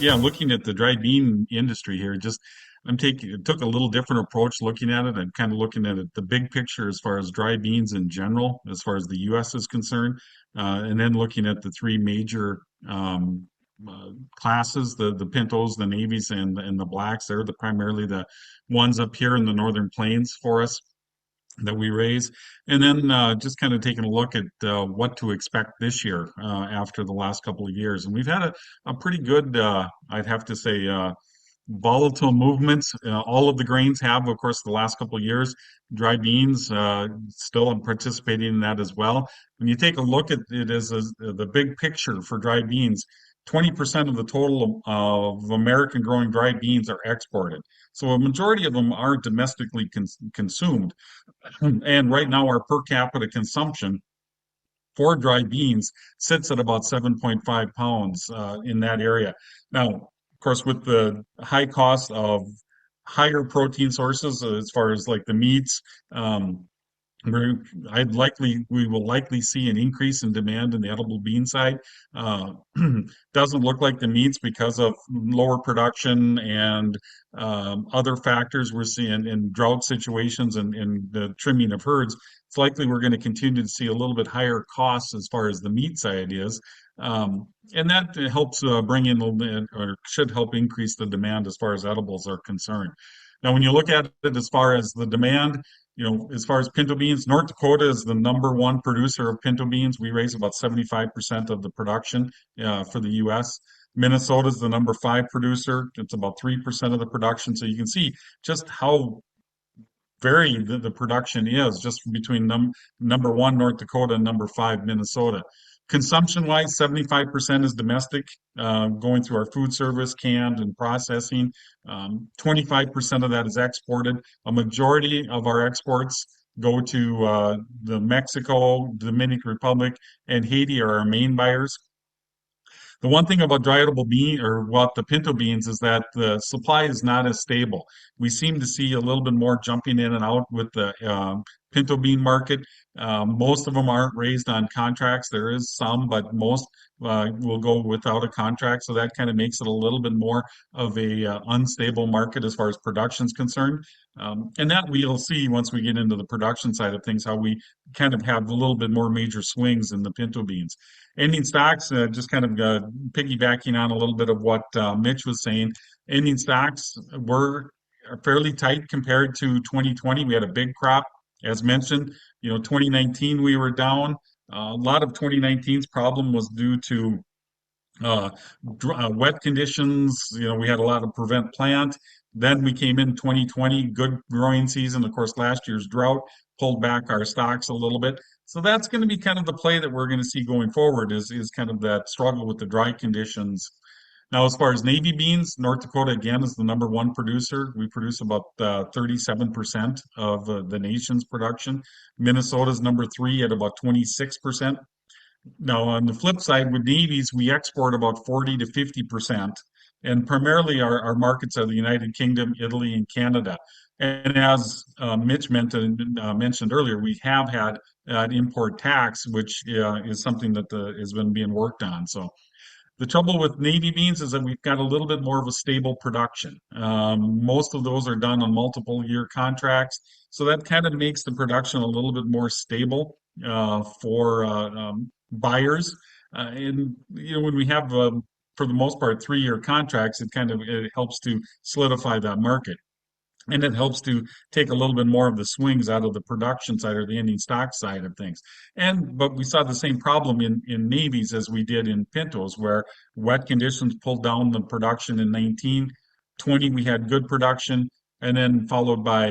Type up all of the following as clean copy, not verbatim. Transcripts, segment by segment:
Yeah, looking at the dry bean industry here, took a little different approach looking at it. I'm kind of looking at it, the big picture as far as dry beans in general, as far as the U.S. is concerned, and then looking at the three major classes, the pintos, the navies, and the blacks. They're primarily the ones up here in the northern plains for us that we raise, and then just kind of taking a look at what to expect this year after the last couple of years. And we've had a pretty good, I'd have to say, volatile movements. All of the grains have, of course, the last couple of years. Dry beans still participating in that as well. When you take a look at it as the big picture for dry beans, 20% of the total of American growing dry beans are exported. So a majority of them are domestically consumed. And right now, our per capita consumption for dry beans sits at about 7.5 pounds in that area. Now, of course, with the high cost of higher protein sources, as far as like the meats, we're, we will likely see an increase in demand in the edible bean side. Uh, doesn't look like the meats because of lower production and other factors we're seeing in drought situations and the trimming of herds. It's likely we're going to continue to see a little bit higher costs as far as the meat side is. And that helps bring in a little bit, or should help increase the demand as far as edibles are concerned. Now, when you look at it as far as the demand, as far as pinto beans, North Dakota is the number one producer of pinto beans. We raise about 75% of the production for the U.S. Minnesota is the number five producer. It's about 3% of the production. So you can see just how varied the production is just between number one North Dakota and number five Minnesota. Consumption wise, 75% is domestic, going through our food service, canned and processing. 25% of that is exported. A majority of our exports go to the Mexico, Dominican Republic, and Haiti are our main buyers. The one thing about dry edible bean or what the pinto beans is that the supply is not as stable. We seem to see a little bit more jumping in and out with the pinto bean market. Most of them aren't raised on contracts. There is some, but most will go without a contract. So that kind of makes it a little bit more of a unstable market as far as production is concerned. And that we'll see once we get into the production side of things, how we kind of have a little bit more major swings in the pinto beans. Ending stocks, just kind of piggybacking on a little bit of what Mitch was saying. Ending stocks were fairly tight compared to 2020. We had a big crop, as mentioned. 2019 we were down. A lot of 2019's problem was due to wet conditions. We had a lot of prevent plant. Then we came in 2020, good growing season. Of course, last year's drought pulled back our stocks a little bit. So that's going to be kind of the play that we're going to see going forward is kind of that struggle with the dry conditions. Now, as far as navy beans, North Dakota again is the number one producer. We produce about 37% of the nation's production. Minnesota is number three at about 26%. Now, on the flip side, with navies, we export about 40 to 50%, and primarily our markets are the United Kingdom, Italy, and Canada. And as Mitch mentioned earlier, we have had an import tax, which is something that has been being worked on. So the trouble with navy beans is that we've got a little bit more of a stable production. Most of those are done on multiple year contracts, so that kind of makes the production a little bit more stable for buyers. And when we have, for the most part, 3-year contracts, it helps to solidify that market. And it helps to take a little bit more of the swings out of the production side or the ending stock side of things. But we saw the same problem in navies as we did in pintos, where wet conditions pulled down the production in 19. 20, we had good production, and then followed by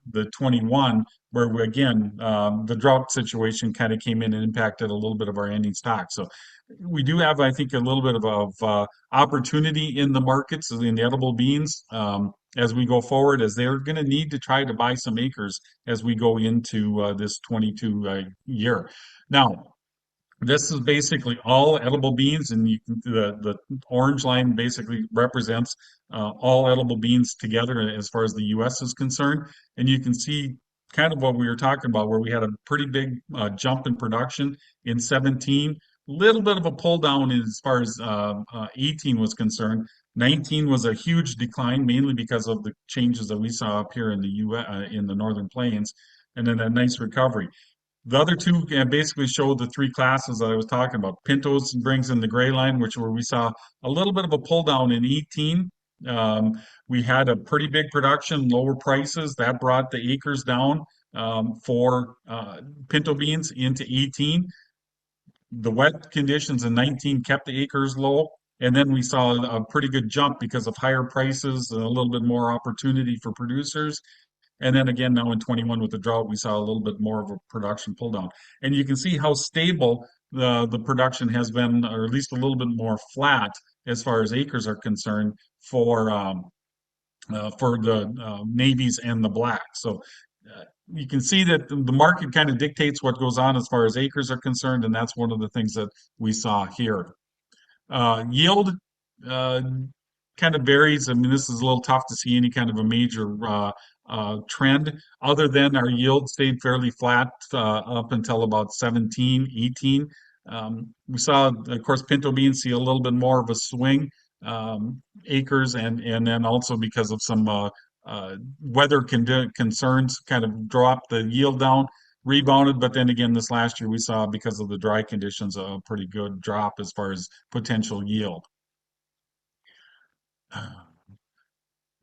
the 21, where the drought situation kind of came in and impacted a little bit of our ending stock. So we do have, I think, a little bit of opportunity in the markets in the edible beans as we go forward, as they're going to need to try to buy some acres as we go into this 22 year. Now, this is basically all edible beans, and the orange line basically represents all edible beans together as far as the U.S. is concerned. And you can see kind of what we were talking about, where we had a pretty big jump in production in 17, little bit of a pull down as far as 18 was concerned. 19 was a huge decline, mainly because of the changes that we saw up here in the U.S. In the Northern Plains, and then a nice recovery. The other two basically show the three classes that I was talking about. Pintos brings in the gray line, which where we saw a little bit of a pull down in 18. We had a pretty big production, lower prices that brought the acres down for pinto beans into 18. The wet conditions in 19 kept the acres low. And then we saw a pretty good jump because of higher prices and a little bit more opportunity for producers. And then again, now in 21 with the drought, we saw a little bit more of a production pull down. And you can see how stable the production has been, or at least a little bit more flat as far as acres are concerned for the navies and the blacks. So you can see that the market kind of dictates what goes on as far as acres are concerned, and that's one of the things that we saw here. Yield uh, kind of varies. I mean, this is a little tough to see any kind of a major trend, other than our yield stayed fairly flat up until about 17, 18. We saw, of course, pinto beans see a little bit more of a swing acres, and then also because of some weather concerns, kind of dropped the yield down, rebounded. But then again, this last year we saw, because of the dry conditions, a pretty good drop as far as potential yield.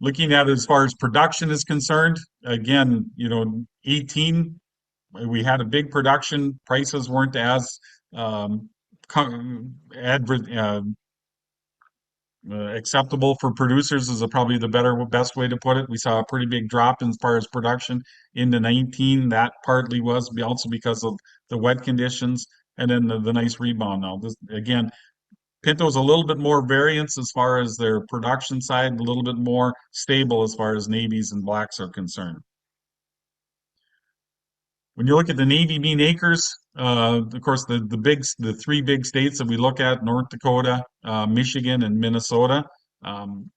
Looking at it as far as production is concerned, again, 18, we had a big production. Prices weren't as um, acceptable for producers is probably the best way to put it. We saw a pretty big drop as far as production into 19. That partly was also because of the wet conditions, and then the nice rebound. Now, this, again, Pinto's a little bit more variance as far as their production side, a little bit more stable as far as navies and blacks are concerned. When you look at the navy bean acres, of course, the three big states that we look at: North Dakota, Michigan, and Minnesota. Um,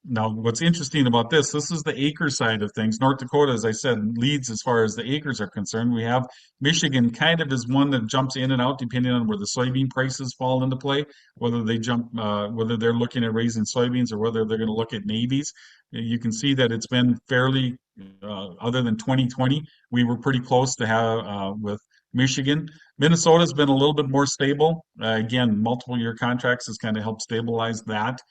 Now, what's interesting about this is the acre side of things. North Dakota, as I said, leads as far as the acres are concerned. We have Michigan kind of is one that jumps in and out depending on where the soybean prices fall into play, whether they're looking at raising soybeans or whether they're going to look at navies. You can see that it's been fairly, other than 2020, we were pretty close to have with Michigan. Minnesota's been a little bit more stable. Again, multiple year contracts has kind of helped stabilize that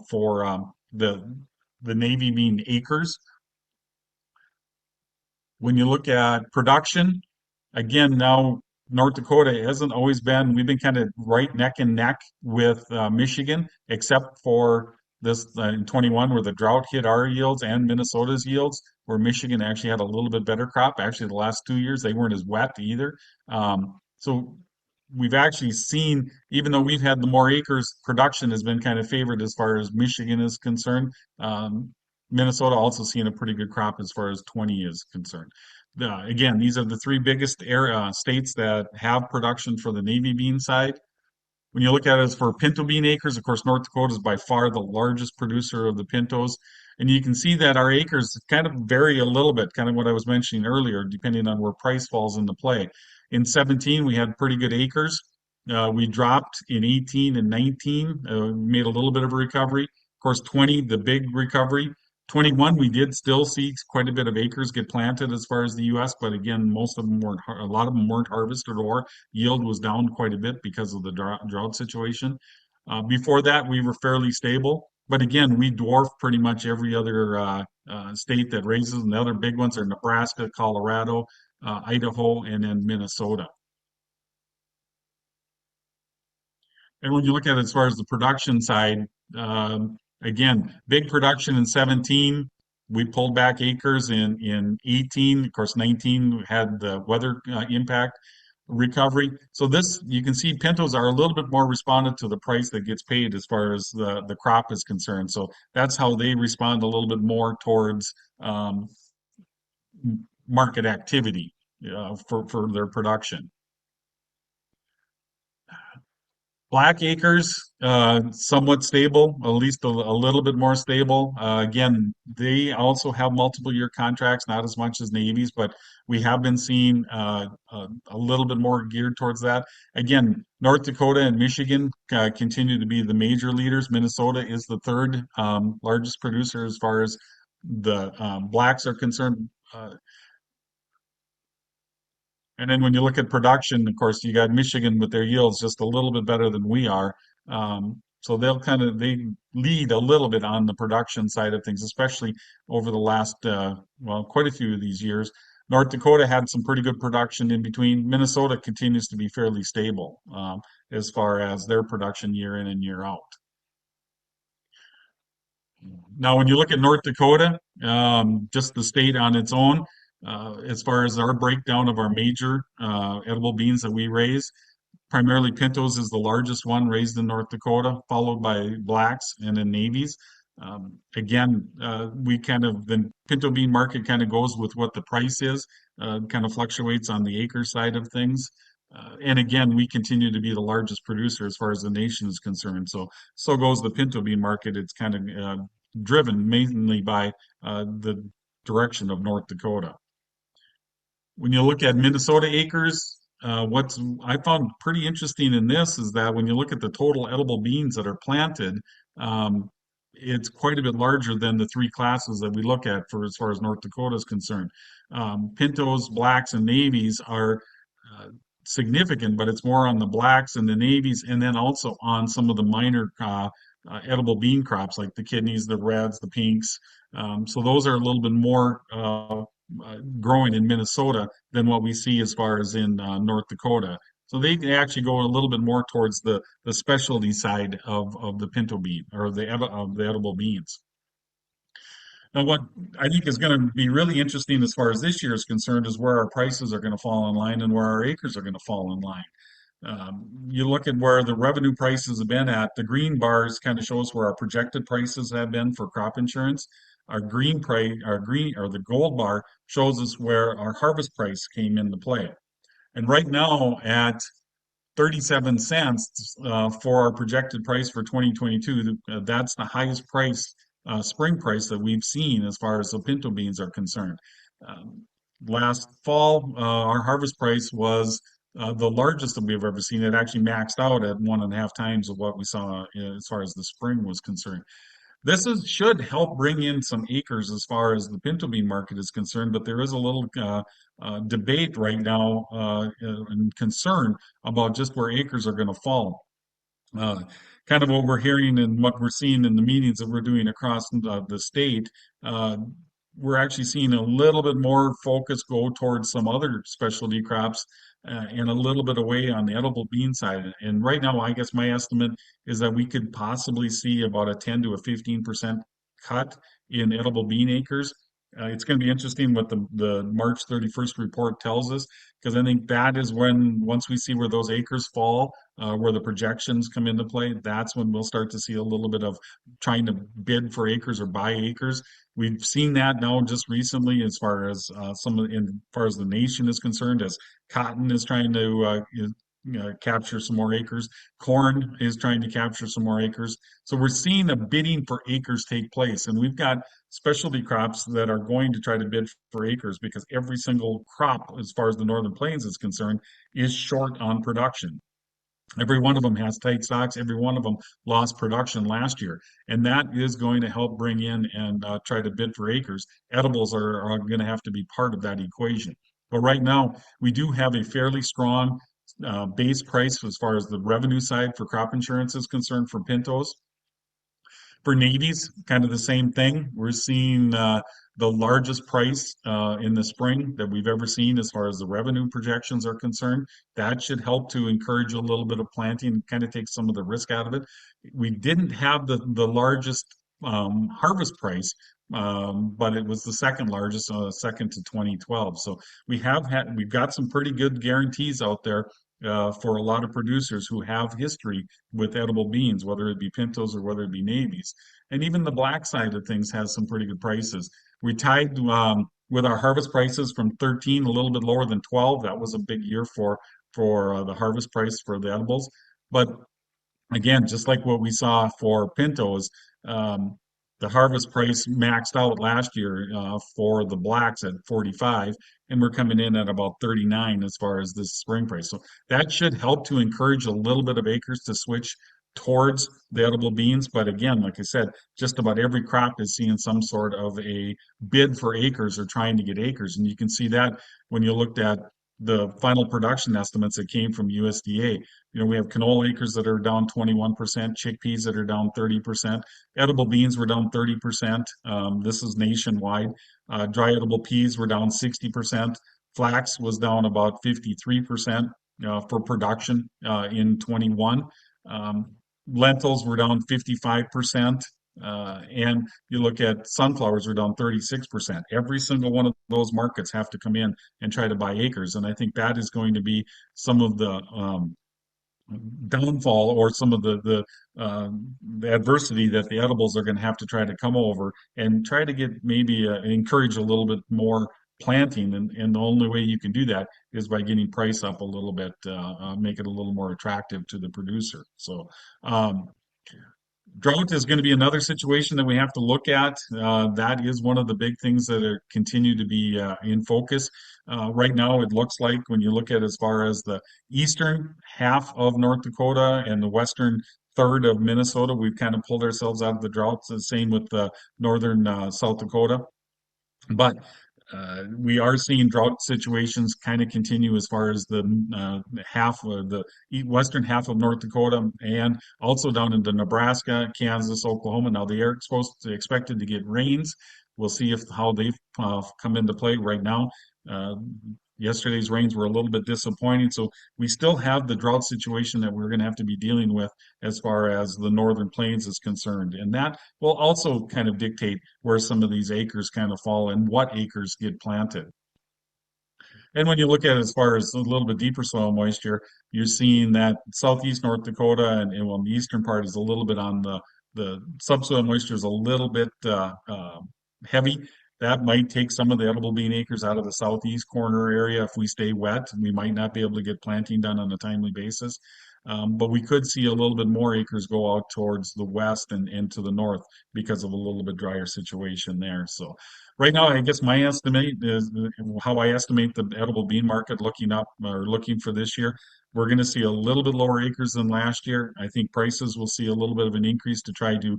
for the navy bean acres. When you look at production, again, now North Dakota hasn't always been, we've been kind of right neck and neck with Michigan, except for this in 21 where the drought hit our yields and Minnesota's yields, where Michigan actually had a little bit better crop. Actually, the last 2 years, they weren't as wet either. So we've actually seen, even though we've had the more acres, production has been kind of favored as far as Michigan is concerned. Minnesota also seeing a pretty good crop as far as 20 is concerned. Again, these are the three biggest states that have production for the navy bean side. When you look at it as for pinto bean acres, of course, North Dakota is by far the largest producer of the pintos. And you can see that our acres kind of vary a little bit, kind of what I was mentioning earlier, depending on where price falls into play. In 17, we had pretty good acres. We dropped in 18 and 19, made a little bit of a recovery. Of course, 20, the big recovery. 21, we did still see quite a bit of acres get planted as far as the U.S., but again, most of them weren't, a lot of them weren't harvested, or yield was down quite a bit because of the drought situation. Before that, we were fairly stable, but again, we dwarf pretty much every other state that raises, and the other big ones are Nebraska, Colorado, Idaho, and then Minnesota. And when you look at it as far as the production side, again, big production in 17. We pulled back acres in 18. Of course, 19 had the weather impact recovery. So this, you can see pintos are a little bit more responded to the price that gets paid as far as the crop is concerned. So that's how they respond a little bit more towards market activity for their production. Black acres, somewhat stable, at least a little bit more stable. Again, they also have multiple year contracts, not as much as navies, but we have been seeing a little bit more geared towards that. Again, North Dakota and Michigan continue to be the major leaders. Minnesota is the third largest producer as far as the blacks are concerned. And then when you look at production, of course, you got Michigan with their yields just a little bit better than we are. So they lead a little bit on the production side of things, especially over the last well, quite a few of these years. North Dakota had some pretty good production in between. Minnesota continues to be fairly stable as far as their production year in and year out. Now, when you look at North Dakota, just the state on its own, as far as our breakdown of our major edible beans that we raise, primarily Pintos is the largest one raised in North Dakota, followed by blacks and then navies. Again, we kind of the pinto bean market kind of goes with what the price is, kind of fluctuates on the acre side of things. And again, we continue to be the largest producer as far as the nation is concerned. So goes the pinto bean market. It's kind of driven mainly by the direction of North Dakota. When you look at Minnesota acres, what's I found pretty interesting in this is that when you look at the total edible beans that are planted, um, it's quite a bit larger than the three classes that we look at for as far as North Dakota is concerned. Pintos, blacks, and navies are uh, significant, but it's more on the blacks and the navies, and then also on some of the minor edible bean crops like the kidneys, the reds, the pinks. So those are a little bit more growing in Minnesota than what we see as far as in North Dakota. So they actually go a little bit more towards the specialty side of the pinto bean or of the edible beans. Now, what I think is going to be really interesting as far as this year is concerned is where our prices are going to fall in line and where our acres are going to fall in line. You look at where the revenue prices have been at, the green bars kind of shows where our projected prices have been for crop insurance. Our green, or the gold bar shows us where our harvest price came into play. And right now at 37 cents for our projected price for 2022, that's the highest price, spring price that we've seen as far as the pinto beans are concerned. Um, Last fall, our harvest price was the largest that we've ever seen. It actually maxed out at 1.5 times of what we saw as far as the spring was concerned. Should help bring in some acres as far as the pinto bean market is concerned, but there is a little debate right now and concern about just where acres are going to fall. Uh, Kind of what we're hearing and what we're seeing in the meetings that we're doing across the state, uh, we're actually seeing a little bit more focus go towards some other specialty crops and a little bit away on the edible bean side. And right now, I guess my estimate is that we could possibly see about a 10 to a 15% cut in edible bean acres. It's going to be interesting what the March 31st report tells us, because I think that is when, once we see where those acres fall, where the projections come into play, that's when we'll start to see a little bit of trying to bid for acres or buy acres. We've seen that now just recently, as far as as far as the nation is concerned, as cotton is trying to capture some more acres, corn is trying to capture some more acres. So we're seeing a bidding for acres take place, and we've got specialty crops that are going to try to bid for acres because every single crop, as far as the Northern Plains is concerned, is short on production. Every one of them has tight stocks. Every one of them lost production last year. And that is going to help bring in and try to bid for acres. Edibles are going to have to be part of that equation. But right now, we do have a fairly strong base price as far as the revenue side for crop insurance is concerned for pintos. For navies, kind of the same thing. We're seeing the largest price in the spring that we've ever seen as far as the revenue projections are concerned. That should help to encourage a little bit of planting, kind of take some of the risk out of it. We didn't have the largest harvest price, but it was the second largest, second to 2012. So we've got some pretty good guarantees out there for a lot of producers who have history with edible beans, whether it be pintos or whether it be navies. And even the black side of things has some pretty good prices. We tied with our harvest prices from 13, a little bit lower than 12. That was a big year for the harvest price for the edibles. But again, just like what we saw for Pintos, um, the harvest price maxed out last year for the blacks at 45, and we're coming in at about 39 as far as this spring price. So that should help to encourage a little bit of acres to switch towards the edible beans. But again, like I said, just about every crop is seeing some sort of a bid for acres or trying to get acres. And you can see that when you looked at the final production estimates that came from USDA. We have canola acres that are down 21%, chickpeas that are down 30%, edible beans were down 30%. This is nationwide. Dry edible peas were down 60%. Flax was down about 53% for production in 21. Um, Lentils were down 55%. And you look at sunflowers are down 36%. Every single one of those markets have to come in and try to buy acres. And I think that is going to be some of the downfall or some of the adversity that the edibles are going to have to try to come over and try to get maybe encourage a little bit more planting, and the only way you can do that is by getting price up a little bit, make it a little more attractive to the producer. So um, drought is going to be another situation that we have to look at. That is one of the big things that are continue to be in focus. Right now, it looks like when you look at as far as the eastern half of North Dakota and the western third of Minnesota, we've kind of pulled ourselves out of the drought. The same with the northern South Dakota. But we are seeing drought situations kind of continue as far as the half of the western half of North Dakota and also down into Nebraska, Kansas, Oklahoma. Now they are expected to get rains. We'll see if how they come into play right now. Uh, Yesterday's rains were a little bit disappointing, so we still have the drought situation that we're going to have to be dealing with as far as the northern plains is concerned, and that will also kind of dictate where some of these acres kind of fall and what acres get planted. And when you look at it as far as a little bit deeper soil moisture, you're seeing that southeast North Dakota well, the eastern part is a little bit on the subsoil moisture is a little bit heavy. That might take some of the edible bean acres out of the southeast corner area if we stay wet. We might not be able to get planting done on a timely basis. But we could see a little bit more acres go out towards the west and to the north because of a little bit drier situation there. So right now, I guess my estimate is how I estimate the edible bean market looking up or looking for this year. We're going to see a little bit lower acres than last year. I think prices will see a little bit of an increase to try to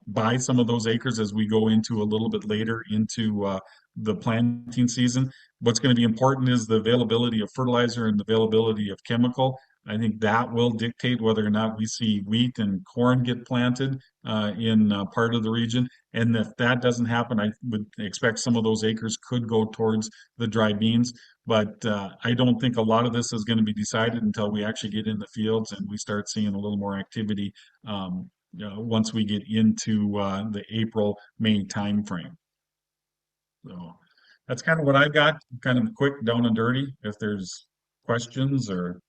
buy some of those acres as we go into a little bit later into the planting season. What's going to be important is the availability of fertilizer and the availability of chemical. I think that will dictate whether or not we see wheat and corn get planted in part of the region. And if that doesn't happen, I would expect some of those acres could go towards the dry beans. But I don't think a lot of this is going to be decided until we actually get in the fields and we start seeing a little more activity once we get into the April, May timeframe. So that's kind of what I've got, kind of quick, down and dirty. If there's questions or